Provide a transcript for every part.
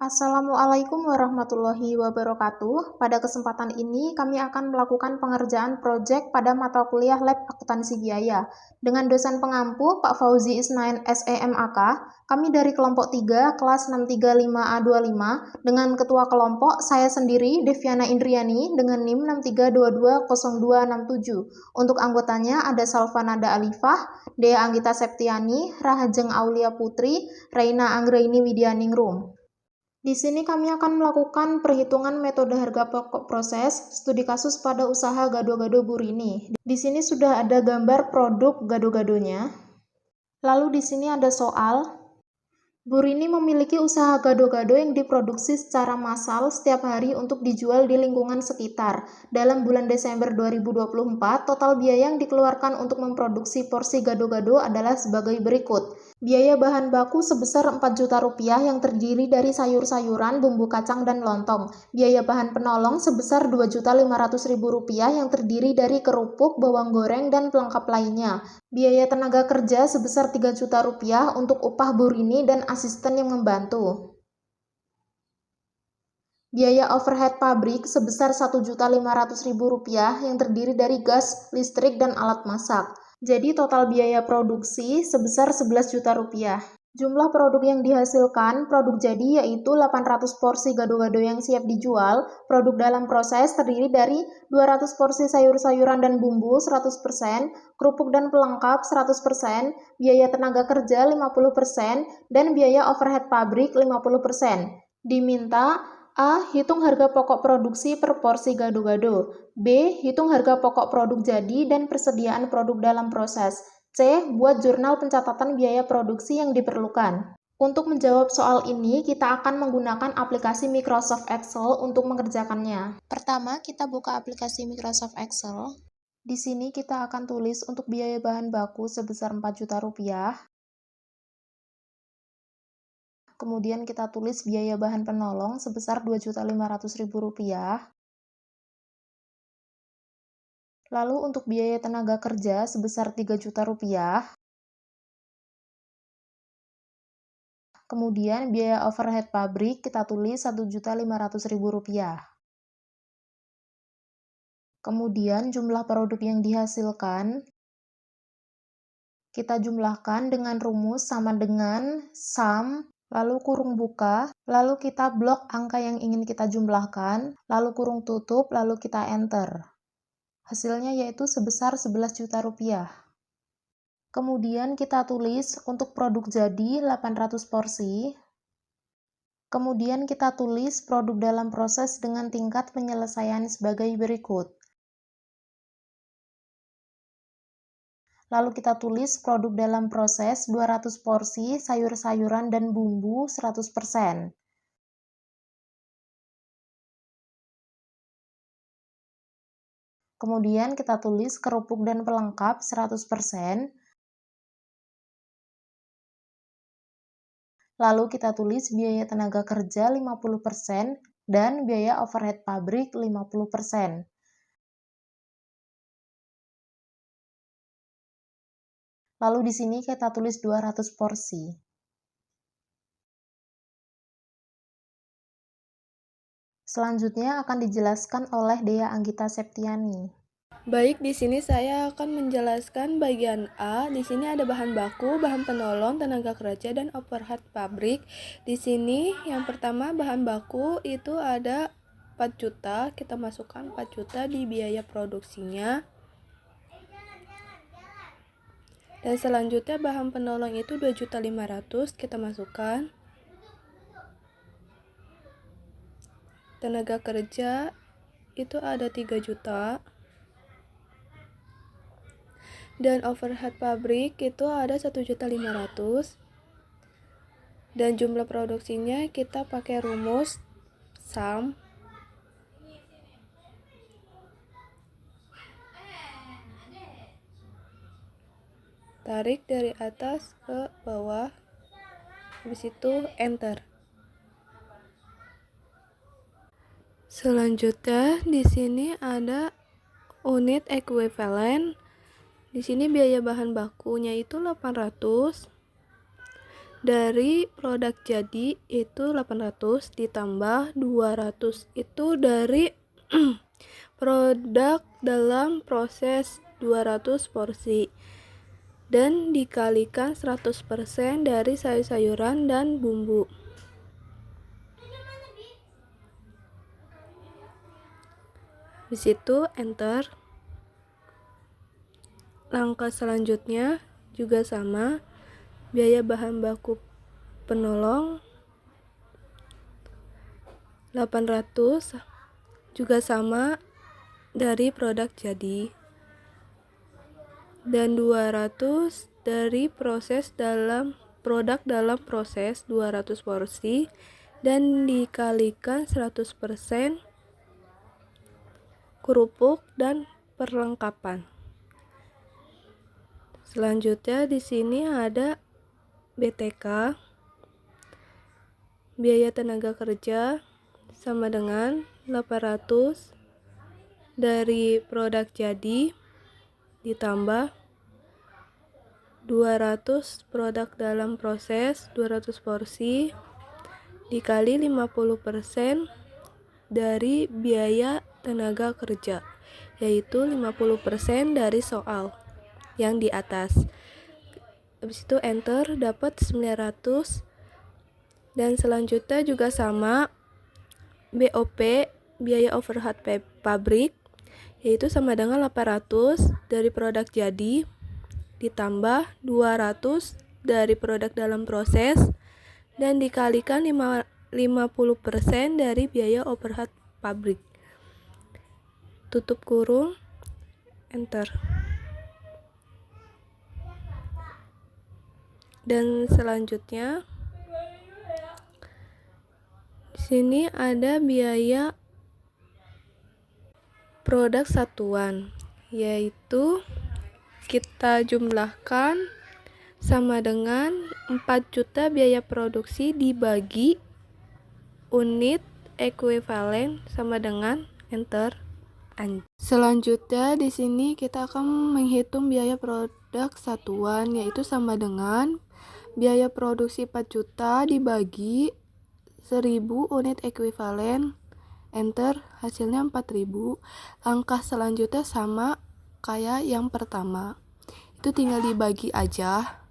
Assalamualaikum warahmatullahi wabarakatuh. Pada kesempatan ini, kami akan melakukan pengerjaan proyek pada mata kuliah Lab Akuntansi Biaya. Dengan dosen pengampu, Pak Fauzi Isnain SEMAK, kami dari kelompok 3, kelas 635A25, dengan ketua kelompok, saya sendiri, Deviana Indriani, dengan NIM 63220267. Untuk anggotanya ada Salvanada Alifah, Dea Anggita Septiani, Rahajeng Aulia Putri, Reina Anggraini Widianingrum. Di sini kami akan melakukan perhitungan metode harga pokok proses studi kasus pada usaha gado-gado Burini. Di sini sudah ada gambar produk gado-gadonya. Lalu di sini ada soal. Burini memiliki usaha gado-gado yang diproduksi secara massal setiap hari untuk dijual di lingkungan sekitar. Dalam bulan Desember 2024, total biaya yang dikeluarkan untuk memproduksi porsi gado-gado adalah sebagai berikut. Biaya bahan baku sebesar 4 juta rupiah yang terdiri dari sayur-sayuran, bumbu kacang, dan lontong. Biaya bahan penolong sebesar 2.500.000 rupiah yang terdiri dari kerupuk, bawang goreng, dan pelengkap lainnya. Biaya tenaga kerja sebesar 3 juta rupiah untuk upah Burini dan asisten yang membantu. Biaya overhead pabrik sebesar 1.500.000 rupiah yang terdiri dari gas, listrik, dan alat masak. Jadi total biaya produksi sebesar 11 juta rupiah. Jumlah produk yang dihasilkan, produk jadi yaitu 800 porsi gado-gado yang siap dijual, produk dalam proses terdiri dari 200 porsi sayur-sayuran dan bumbu 100%, kerupuk dan pelengkap 100%, biaya tenaga kerja 50%, dan biaya overhead pabrik 50%. Diminta A. Hitung harga pokok produksi per porsi gado-gado. B. Hitung harga pokok produk jadi dan persediaan produk dalam proses. C. Buat jurnal pencatatan biaya produksi yang diperlukan. Untuk menjawab soal ini, kita akan menggunakan aplikasi Microsoft Excel untuk mengerjakannya. Pertama, kita buka aplikasi Microsoft Excel. Di sini kita akan tulis untuk biaya bahan baku sebesar 4 juta rupiah. Kemudian kita tulis biaya bahan penolong sebesar 2.500.000 rupiah. Lalu untuk biaya tenaga kerja sebesar 3 juta rupiah. Kemudian biaya overhead pabrik kita tulis 1.500.000 rupiah. Kemudian jumlah produk yang dihasilkan kita jumlahkan dengan rumus sama dengan sum, lalu kurung buka, lalu kita blok angka yang ingin kita jumlahkan, lalu kurung tutup, lalu kita enter. Hasilnya yaitu sebesar 11 juta rupiah. Kemudian kita tulis untuk produk jadi 800 porsi. Kemudian kita tulis produk dalam proses dengan tingkat penyelesaian sebagai berikut. Lalu kita tulis produk dalam proses 200 porsi sayur-sayuran dan bumbu 100%. Kemudian kita tulis kerupuk dan pelengkap 100%. Lalu kita tulis biaya tenaga kerja 50% dan biaya overhead pabrik 50%. Lalu di sini kita tulis 200 porsi. Selanjutnya akan dijelaskan oleh Dea Anggita Septiani. Baik, di sini saya akan menjelaskan bagian A. Di sini ada bahan baku, bahan penolong, tenaga kerja, dan overhead pabrik. Di sini yang pertama bahan baku itu ada 4 juta. Kita masukkan 4 juta di biaya produksinya. Dan selanjutnya bahan penolong itu 2.500.000 kita masukkan. Tenaga kerja itu ada 3 juta. Dan overhead pabrik itu ada 1.500.000. Dan jumlah produksinya kita pakai rumus sum. Tarik dari atas ke bawah, habis itu enter. Selanjutnya di sini ada unit ekuivalen. Di sini biaya bahan bakunya itu 800. Dari produk jadi itu 800 ditambah 200 itu dari produk dalam proses 200 porsi dan dikalikan 100% dari sayur-sayuran dan bumbu. Habis itu enter. Langkah selanjutnya juga sama, biaya bahan baku penolong 800 juga sama dari produk jadi, dan 200 dari produk dalam proses 200 porsi dan dikalikan 100% kerupuk dan perlengkapan. Selanjutnya di sini ada BTK, biaya tenaga kerja, sama dengan 800 dari produk jadi ditambah 200 produk dalam proses 200 porsi dikali 50% dari biaya tenaga kerja, yaitu 50% dari soal yang di atas. Habis itu enter, dapat 900. Dan selanjutnya juga sama, BOP, biaya overhead pabrik, yaitu sama dengan 800 dari produk jadi ditambah 200 dari produk dalam proses dan dikalikan 50% dari biaya overhead pabrik. Tutup kurung, enter. Dan selanjutnya di sini ada biaya produk satuan, yaitu kita jumlahkan sama dengan 4 juta biaya produksi dibagi unit ekuivalen sama dengan enter. Selanjutnya di sini kita akan menghitung biaya produk satuan, yaitu sama dengan biaya produksi 4 juta dibagi 1000 unit ekuivalen, enter, hasilnya 4000. Langkah selanjutnya sama kayak yang pertama, itu tinggal dibagi aja.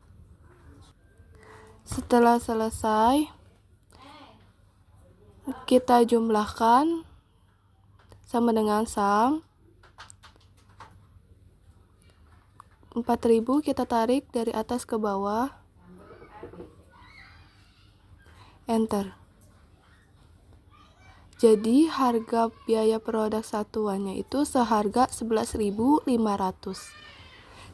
Setelah selesai, kita jumlahkan sama dengan sum 4000, kita tarik dari atas ke bawah, enter. Jadi harga biaya produk satuannya itu seharga 11.500.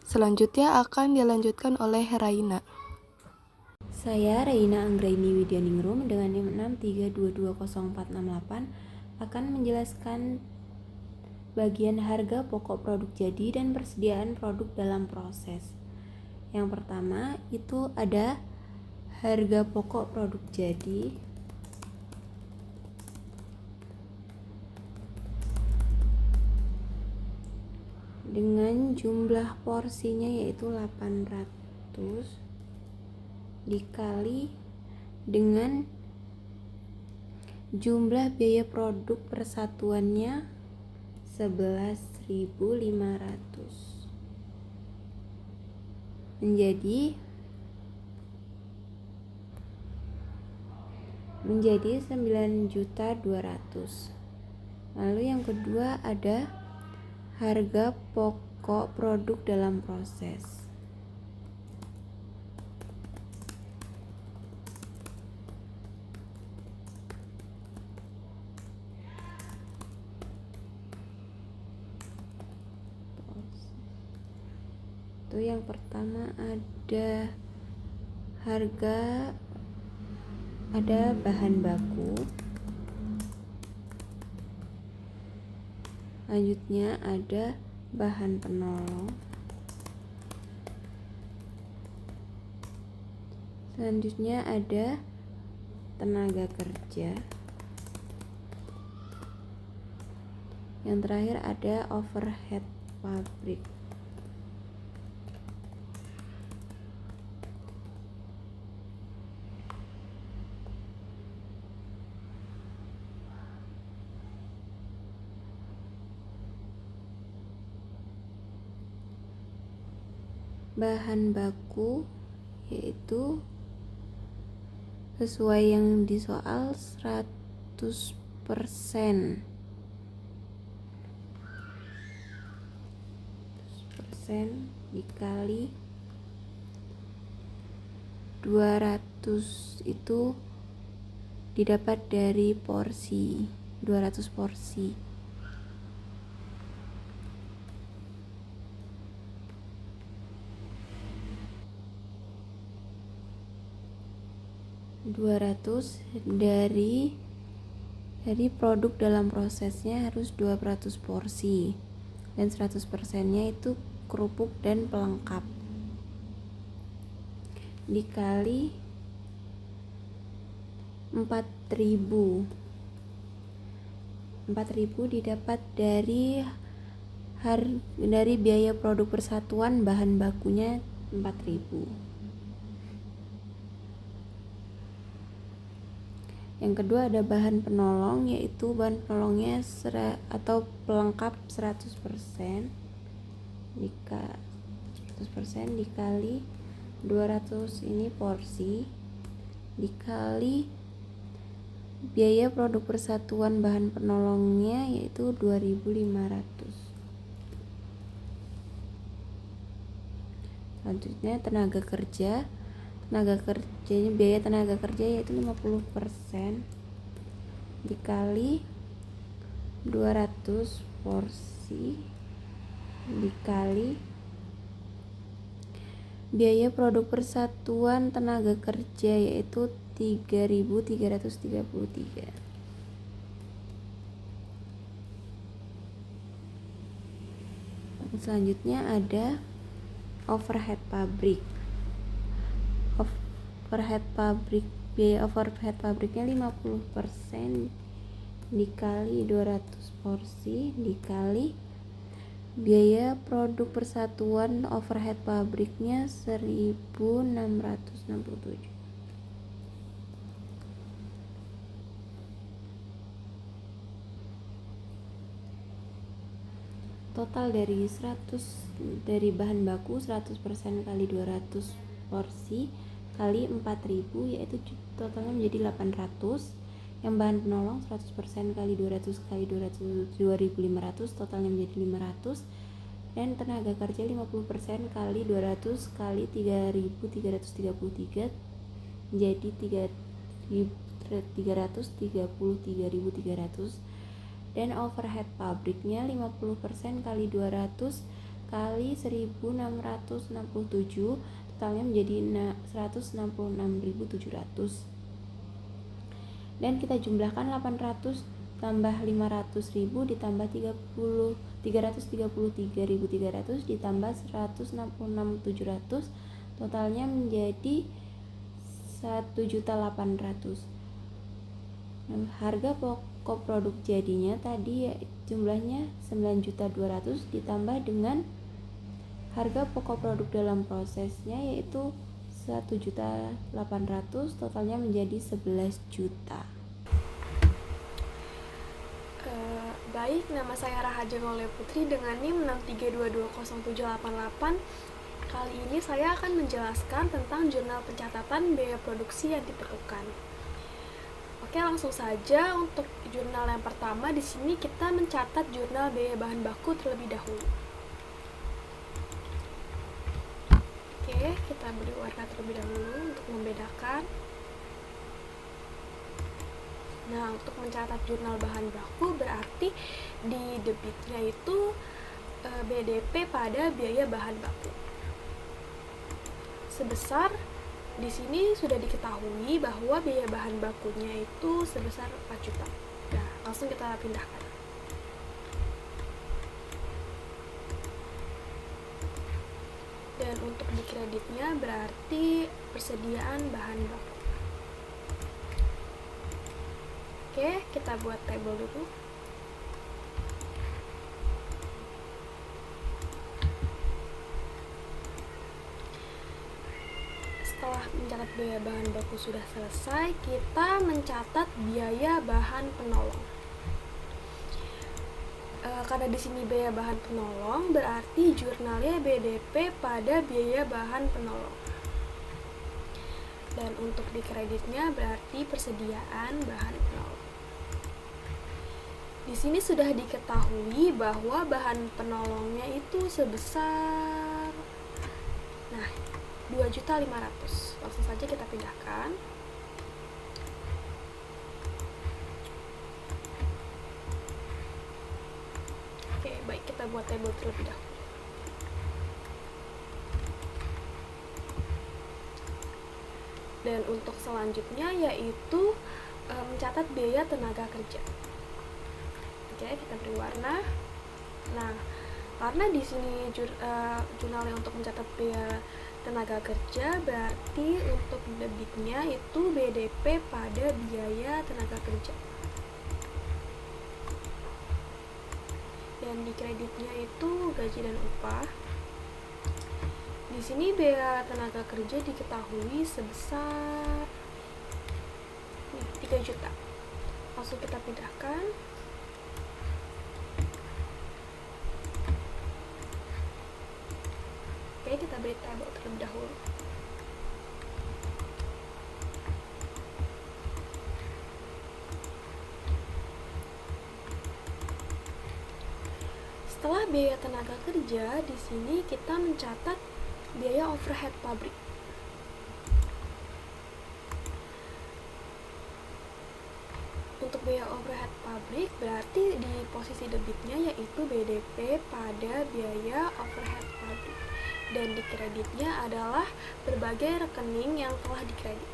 Selanjutnya akan dilanjutkan oleh Raina. Saya Raina Anggraini Widyaningrum dengan NIM 6322048 akan menjelaskan bagian harga pokok produk jadi dan persediaan produk dalam proses. Yang pertama itu ada harga pokok produk jadi dengan jumlah porsinya yaitu 800 dikali dengan jumlah biaya produk persatuannya 11.500 menjadi 9.200.000. Lalu yang kedua ada harga pokok produk dalam proses. Itu yang pertama ada bahan baku, selanjutnya ada bahan penolong, selanjutnya ada tenaga kerja, yang terakhir ada overhead pabrik. bahan baku yaitu sesuai yang di soal 100% dikali 200 itu didapat dari porsi 200 porsi. dari produk dalam prosesnya harus 200 porsi dan 100%-nya itu kerupuk dan pelengkap dikali 4.000 didapat dari biaya produk persatuan bahan bakunya 4.000. Yang kedua ada bahan penolong, yaitu bahan penolongnya atau pelengkap 100% dikali 200 ini porsi dikali biaya produk persatuan bahan penolongnya yaitu 2.500. Selanjutnya biaya tenaga kerja yaitu 50% dikali 200 porsi dikali biaya produk persatuan tenaga kerja yaitu 3.333. Selanjutnya ada overhead pabrik. Biaya overhead pabriknya 50% dikali 200 porsi dikali biaya produk persatuan overhead pabriknya 1.667. Total dari bahan baku 100% kali 200 porsi kali 4.000 yaitu totalnya menjadi 800. Yang bahan penolong 100% kali 200 kali 200 2.500 totalnya menjadi 500. Dan tenaga kerja 50% kali 200 kali 3.333 menjadi 333.300. Dan overhead pabriknya 50% kali 200 kali 1.667 totalnya menjadi 166.700. Dan kita jumlahkan 800 tambah 500.000 ditambah 333.300 ditambah 166.700 totalnya menjadi 1.800.000. Harga pokok produk jadinya tadi jumlahnya 9.200.000 ditambah dengan harga pokok produk dalam prosesnya yaitu 1.800.000 totalnya menjadi 11 juta. Baik, nama saya Rahaja Maulaya Putri dengan NIM 6322078. Kali ini saya akan menjelaskan tentang jurnal pencatatan biaya produksi yang diperlukan. Oke, langsung saja untuk jurnal yang pertama. Di sini kita mencatat jurnal biaya bahan baku terlebih dahulu. Oke, kita beri warna terlebih dahulu untuk membedakan. Nah, untuk mencatat jurnal bahan baku berarti di debitnya itu BDP pada biaya bahan baku. Sebesar di sini sudah diketahui bahwa biaya bahan bakunya itu sebesar 4 juta. Nah, langsung kita pindahkan. Dan untuk di kreditnya berarti persediaan bahan baku. Oke, kita buat tabel dulu. Setelah mencatat biaya bahan baku sudah selesai, kita mencatat biaya bahan penolong. Karena di sini biaya bahan penolong, berarti jurnalnya BDP pada biaya bahan penolong. Dan untuk di kreditnya berarti persediaan bahan penolong. Di sini sudah diketahui bahwa bahan penolongnya itu sebesar 2.500.000. Langsung saja kita pindahkan. Oke, baik, kita buat tabel terlebih dahulu. Dan untuk selanjutnya yaitu mencatat biaya tenaga kerja. Oke, kita beri warna. Nah, karena di sini jurnalnya untuk mencatat biaya tenaga kerja, berarti untuk debitnya itu BDP pada biaya tenaga kerja. Dan di kreditnya itu gaji dan upah. Di sini biaya tenaga kerja diketahui sebesar 3 juta. Langsung kita pindahkan. Oke, kita beri tabel terlebih dahulu. Setelah biaya tenaga kerja, di sini kita mencatat biaya overhead pabrik. Untuk biaya overhead pabrik berarti di posisi debitnya yaitu BDP pada biaya overhead pabrik. Dan di kreditnya adalah berbagai rekening yang telah dikredit.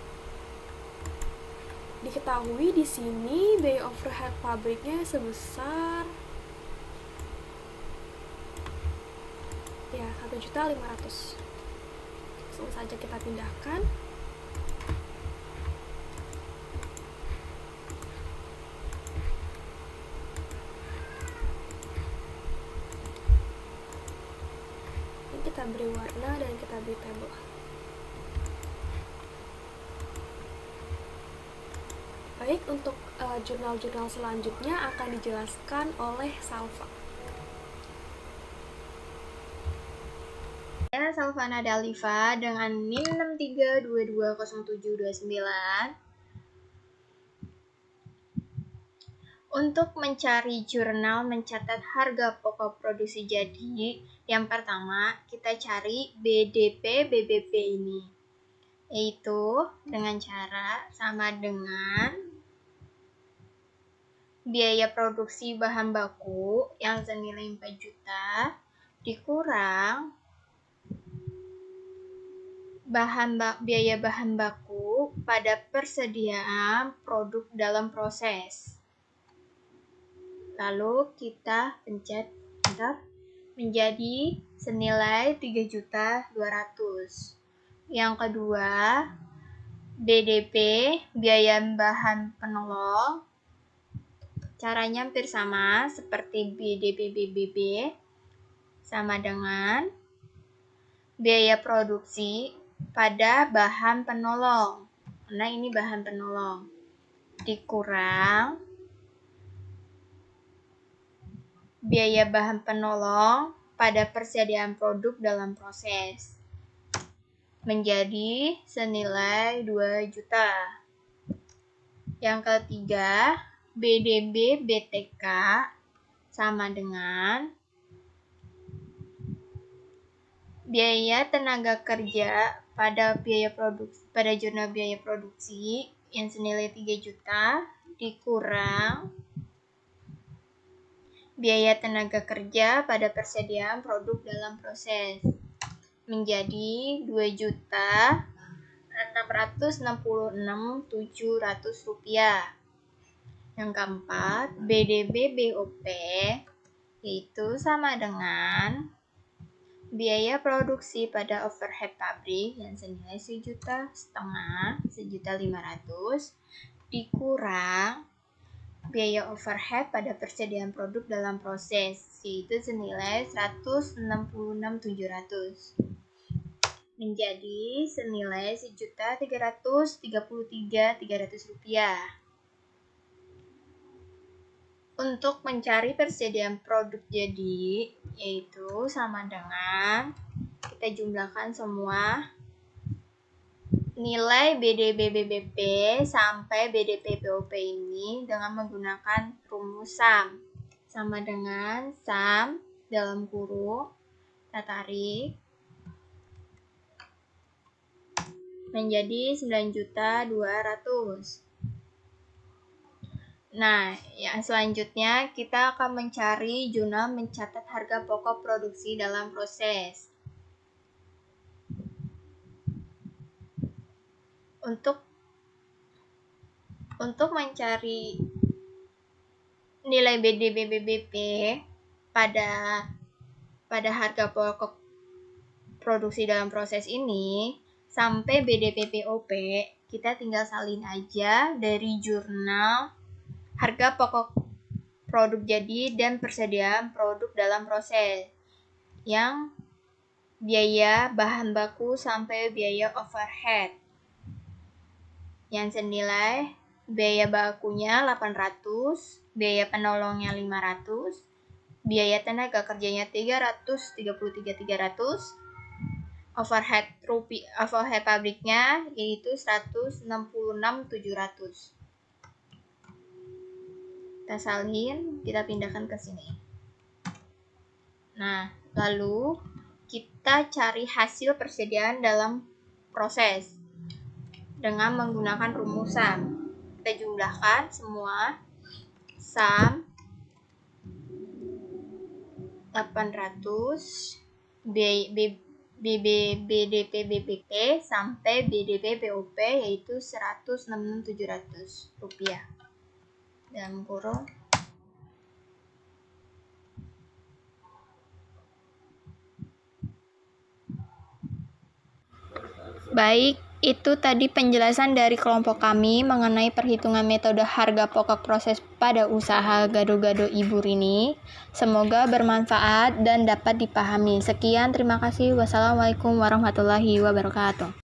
Diketahui di sini biaya overhead pabriknya sebesar 1.500.000. Langsung saja kita pindahkan. Ini kita beri warna dan kita beri tabel. Baik, untuk jurnal-jurnal selanjutnya akan dijelaskan oleh Salva. Saya Salvana Daliva dengan NIM 63220729. Untuk mencari jurnal mencatat harga pokok produksi jadi, yang pertama kita cari BDP BBP ini, yaitu dengan cara sama dengan biaya produksi bahan baku yang senilai 4 juta dikurang biaya bahan baku pada persediaan produk dalam proses. Lalu kita pencet enter, menjadi senilai 3.200.000. Yang kedua, BDP biaya bahan penolong. Caranya hampir sama seperti BDP BBB, sama dengan biaya produksi pada bahan penolong, karena ini bahan penolong, dikurang biaya bahan penolong pada persediaan produk dalam proses, menjadi senilai 2 juta. Yang ketiga, BDB BTK sama dengan biaya tenaga kerja pada jurnal biaya produksi yang senilai 3 juta dikurang biaya tenaga kerja pada persediaan produk dalam proses, menjadi 2.666.700 rupiah. Yang keempat, BDB BOP yaitu sama dengan biaya produksi pada overhead pabrik yang senilai 1.500.000 dikurang biaya overhead pada persediaan produk dalam proses, yaitu senilai 166.700, menjadi senilai 1.333.300 rupiah. Untuk mencari persediaan produk jadi, yaitu sama dengan kita jumlahkan semua nilai BDP-BBP sampai BDP-BOP ini dengan menggunakan rumus SAM. Sama dengan SAM dalam kurung, kita tarik menjadi 9.200.000. Nah, yang selanjutnya kita akan mencari jurnal mencatat harga pokok produksi dalam proses. Untuk mencari nilai BDP-BBP pada harga pokok produksi dalam proses ini sampai BDP-BOP, kita tinggal salin aja dari jurnal harga pokok produk jadi dan persediaan produk dalam proses yang biaya bahan baku sampai biaya overhead yang senilai biaya bakunya 800, biaya penolongnya 500, biaya tenaga kerjanya 333.300, overhead pabriknya yaitu 166.700. Kita salin, kita pindahkan ke sini. Nah, lalu kita cari hasil persediaan dalam proses dengan menggunakan rumus SAM. Kita jumlahkan semua SAM 800 BDP-BBP sampai BDP-BOP yaitu 166.700 rupiah. Dalam kurung baik, itu tadi penjelasan dari kelompok kami mengenai perhitungan metode harga pokok proses pada usaha Gado-Gado Ibu Rini. Semoga bermanfaat dan dapat dipahami. Sekian, terima kasih. Wassalamualaikum warahmatullahi wabarakatuh.